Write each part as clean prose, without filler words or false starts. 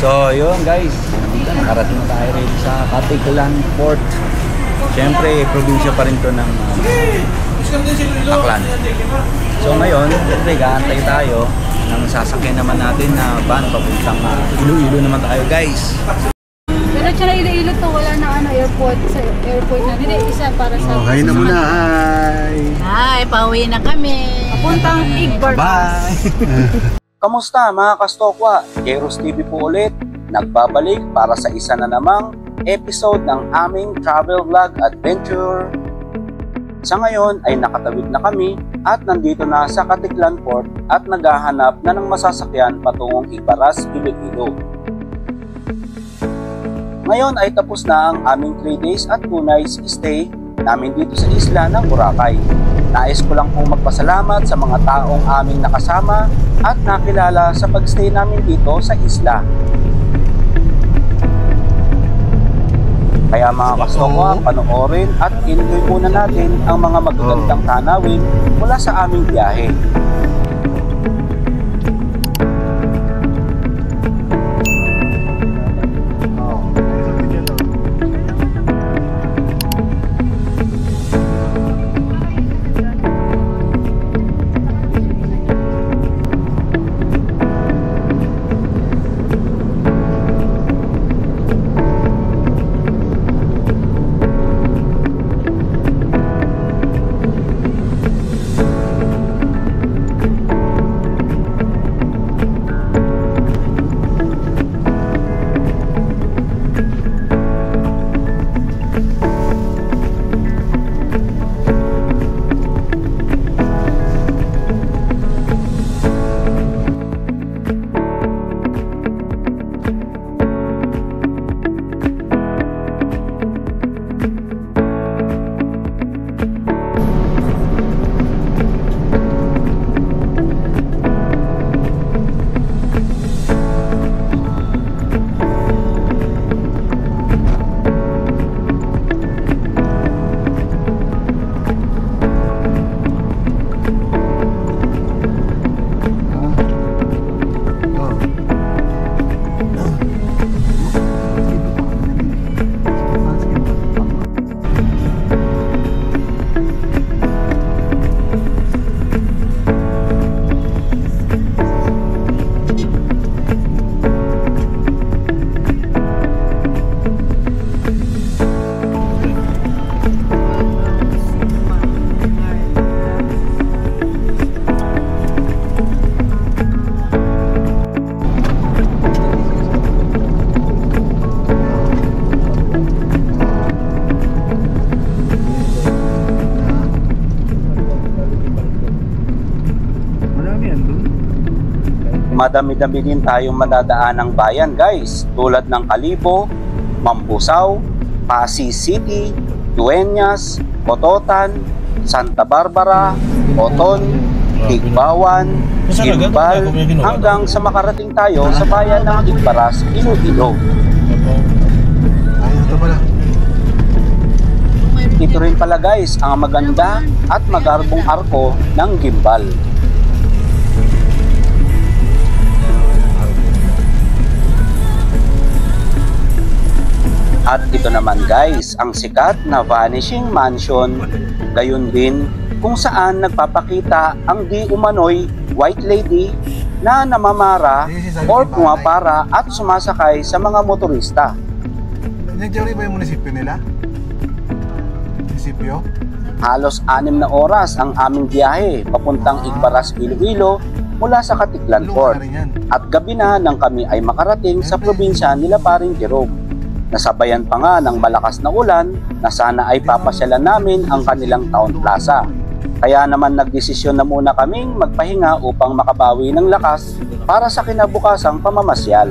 So, yun guys. Nakarating na tayo rin sa Caticlan Port. Siyempre, probinsya pa rin to ng Aklan. So, ngayon, siyempre, gaantay tayo ng sasakyan naman natin na van papuntang Iloilo naman tayo guys. Pero siya na Iloilo to, wala na airport sa airport na. Hindi, isa para sa... Okay na muna, hi! Hi, pauwi na kami. Papuntang Igbar. Bye! Kamusta mga kastokwa? Jeros TV po ulit, nagbabalik para sa isa na namang episode ng aming travel vlog adventure. Sa ngayon ay nakatawid na kami at nandito na sa Caticlan Port at naghahanap na ng masasakyan patungong Ibaras, Iloilo. Ngayon ay tapos na ang aming 3 days at 2 nights stay namin dito sa isla ng Boracay. Nais ko lang pong magpasalamat sa mga taong aming nakasama at nakilala sa pagstay namin dito sa isla. Kaya mga kastokwa, panoorin at enjoy muna natin ang mga magagandang tanawin mula sa aming biyahe. Madami-dami din tayong madadaan ng bayan guys, tulad ng Kalibo, Mambusaw, Pasig City, Dueñas, Cototan, Santa Barbara, Oton, Tigbawan, Gimbal, hanggang sa makarating tayo sa bayan ng Igbaras, Iloilo. Ito rin pala guys ang maganda at magarbong arko ng Gimbal. At ito naman guys, ang sikat na Vanishing Mansion, gayon din kung saan nagpapakita ang di umano'y white lady na namamara or pumapara at sumasakay sa mga motorista. Nandiyan ba yung munisipyo nila? Munisipyo? Halos 6 na oras ang aming biyahe papuntang Igbaras, Iloilo mula sa Caticlan Port. At gabi na nang kami ay makarating sa probinsya nila Paring Jerome. Nasabayan pa nga ng malakas na ulan na sana ay papasyalan namin ang kanilang Town Plaza. Kaya naman nagdesisyon na muna kaming magpahinga upang makabawi ng lakas para sa kinabukasang pamamasyal.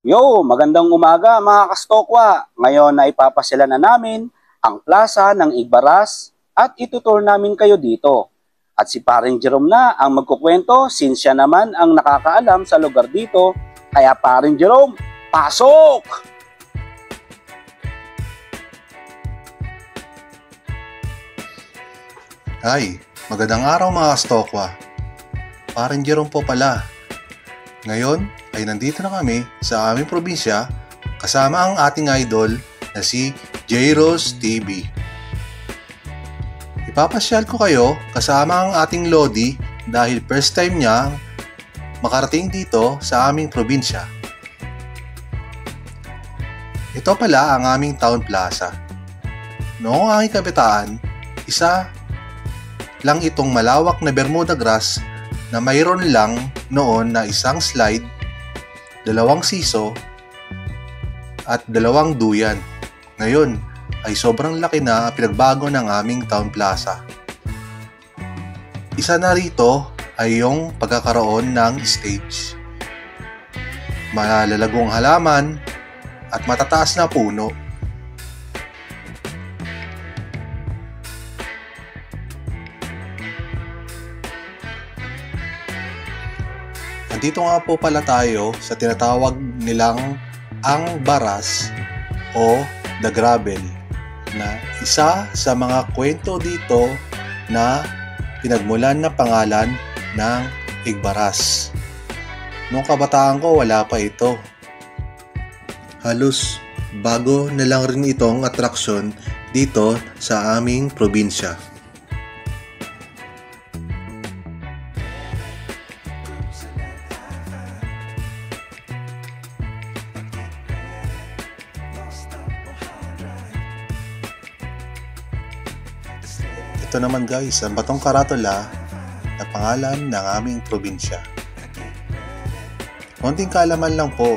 Yo, magandang umaga mga kastokwa. Ngayon na ipapasyalan na namin ang plaza ng Igbaras at itutour namin kayo dito. At si Paring Jerome na ang magkukwento since siya naman ang nakakaalam sa lugar dito. Kaya Paring Jerome, pasok! Ay, magandang araw mga Stokwa. Parang Jerome po pala. Ngayon ay nandito na kami sa aming probinsya kasama ang ating idol na si J-Rose TV. Ipapasyal ko kayo kasama ang ating Lodi dahil first time niya makarating dito sa aming probinsya. Ito pala ang aming town plaza. Noong aking kabataan, isa lang itong malawak na Bermuda grass na mayroon lang noon na isang slide, 2 siso at 2 duyan. Ngayon ay sobrang laki na pinagbago ng aming town plaza. Isa na rito ay yung pagkakaroon ng stage. Malalagong halaman at matataas na puno. Dito nga po pala tayo sa tinatawag nilang ang baras o the gravel, na isa sa mga kwento dito na pinagmulan na pangalan ng Igbaras. Noong kabataan ko wala pa ito. Halos bago na lang rin itong atraksyon dito sa aming probinsya. Ito naman guys, ang batong karatula na pangalan ng aming probinsya. Konting kaalaman lang po,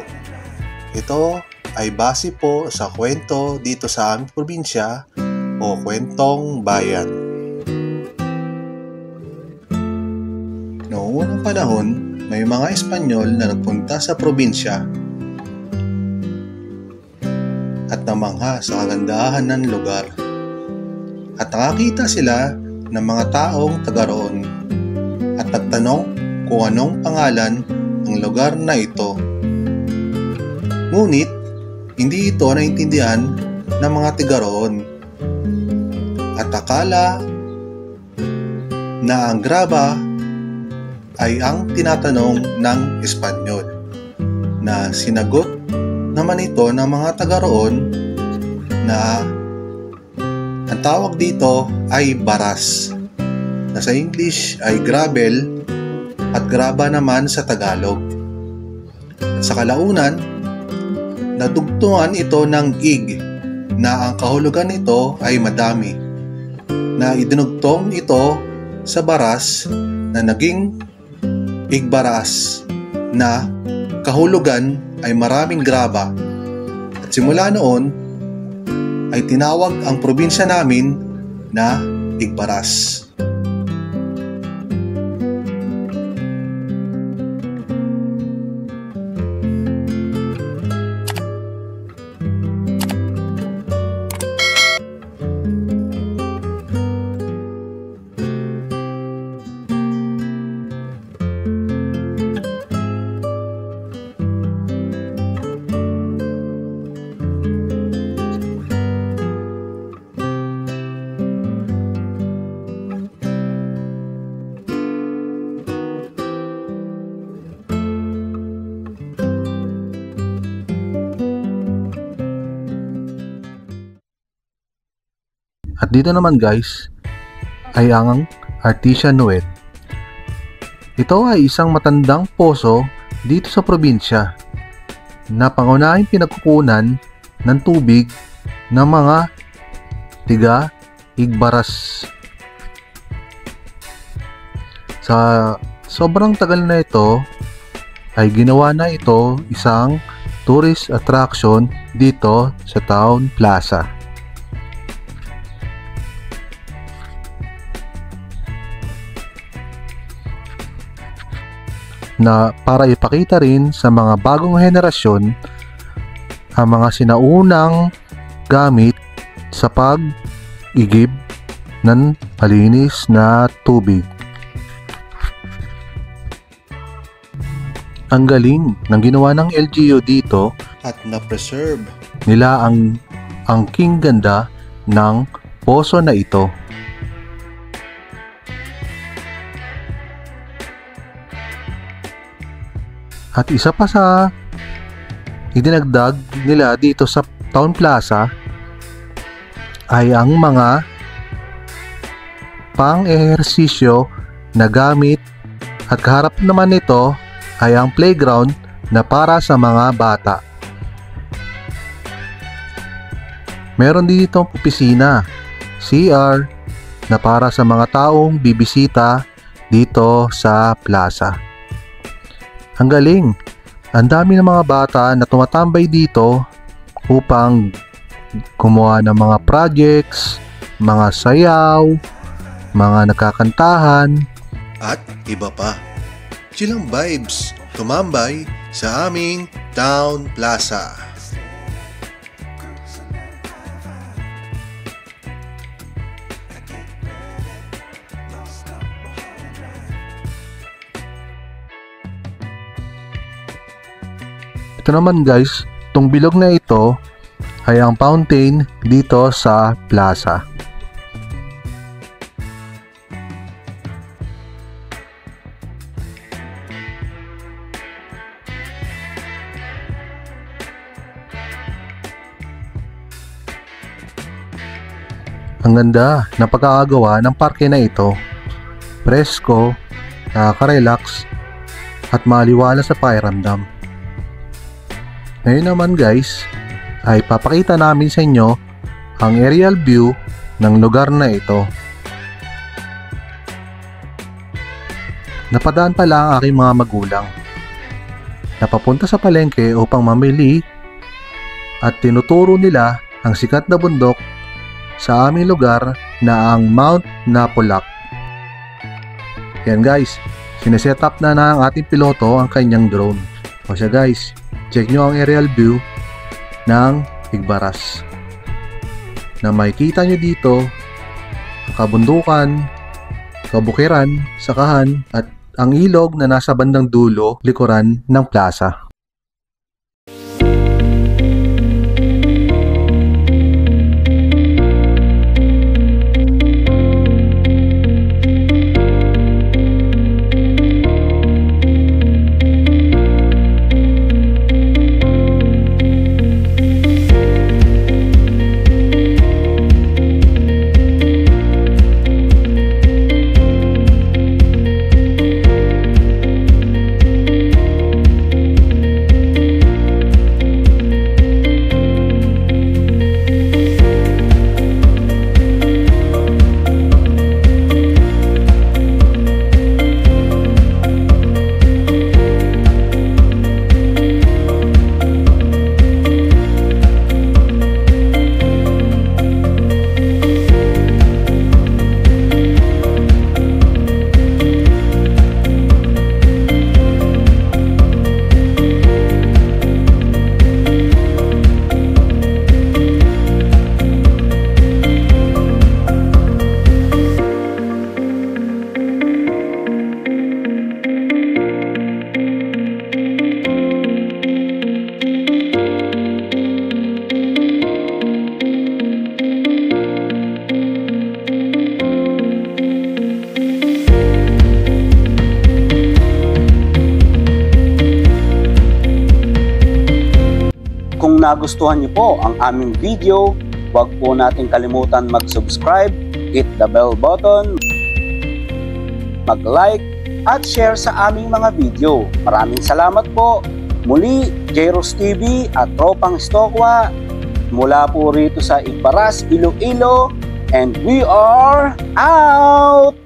ito ay base po sa kwento dito sa aming probinsya o kwentong bayan. Noong unang panahon, may mga Espanyol na nagpunta sa probinsya at namangha sa kagandahan ng lugar. At nakakita sila ng mga taong taga roon at nagtanong kung anong pangalan ng lugar na ito. Ngunit, hindi ito naintindihan ng mga taga roon at akala na ang graba ay ang tinatanong ng Espanyol, na sinagot naman ito ng mga taga roon na ang tawag dito ay baras, na sa English ay gravel at graba naman sa Tagalog. At sa kalaunan, nadugtungan ito ng ig, na ang kahulugan nito ay madami, na idinugtong ito sa baras na naging Igbaras, na kahulugan ay maraming graba. At simula noon ay tinawag ang probinsya namin na Igbaras. At dito naman guys ay ang Artesian Well. Ito ay isang matandang poso dito sa probinsya na pangunahing pinagkukunan ng tubig ng mga tiga Igbaras. Sa sobrang tagal na ito ay ginawa na ito isang tourist attraction dito sa Town Plaza. Na para ipakita rin sa mga bagong henerasyon ang mga sinaunang gamit sa pag-igib ng malinis na tubig. Ang galing ng ginawa ng LGU dito at na-preserve nila ang king ganda ng poso na ito. At isa pa sa idinagdag nila dito sa Town Plaza ay ang mga pang-ehersisyo na gamit, at kaharap naman nito ay ang playground na para sa mga bata. Meron din ditong opisina, CR, na para sa mga taong bibisita dito sa plaza. Ang galing! Ang dami ng mga bata na tumatambay dito upang gumawa ng mga projects, mga sayaw, mga nagkakantahan, at iba pa. Chill ang vibes, tumambay sa aming Town Plaza. Ito naman guys, itong bilog na ito ay ang fountain dito sa plaza. Ang ganda ng pagkakagawa ng parke na ito. Presko, nakaka-relax, at maliwala sa pakiramdam. Ngayon naman guys, ay papakita namin sa inyo ang aerial view ng lugar na ito. Napadaan pala ang aking mga magulang. Napapunta sa palengke upang mamili at tinuturo nila ang sikat na bundok sa aming lugar na ang Mount Napulac. Yan guys, sineset up na ng ating piloto ang kanyang drone. O siya guys, check nyo ang aerial view ng Igbaras. Na makikita nyo dito ang kabundukan, kabukiran, sakahan, at ang ilog na nasa bandang dulo, likuran ng plaza. Kung nagustuhan niyo po ang aming video, huwag po nating kalimutan mag-subscribe, hit the bell button, mag-like, at share sa aming mga video. Maraming salamat po. Muli, Jairos TV at Tropang Stokwa mula po rito sa Igbaras, Iloilo, and we are out!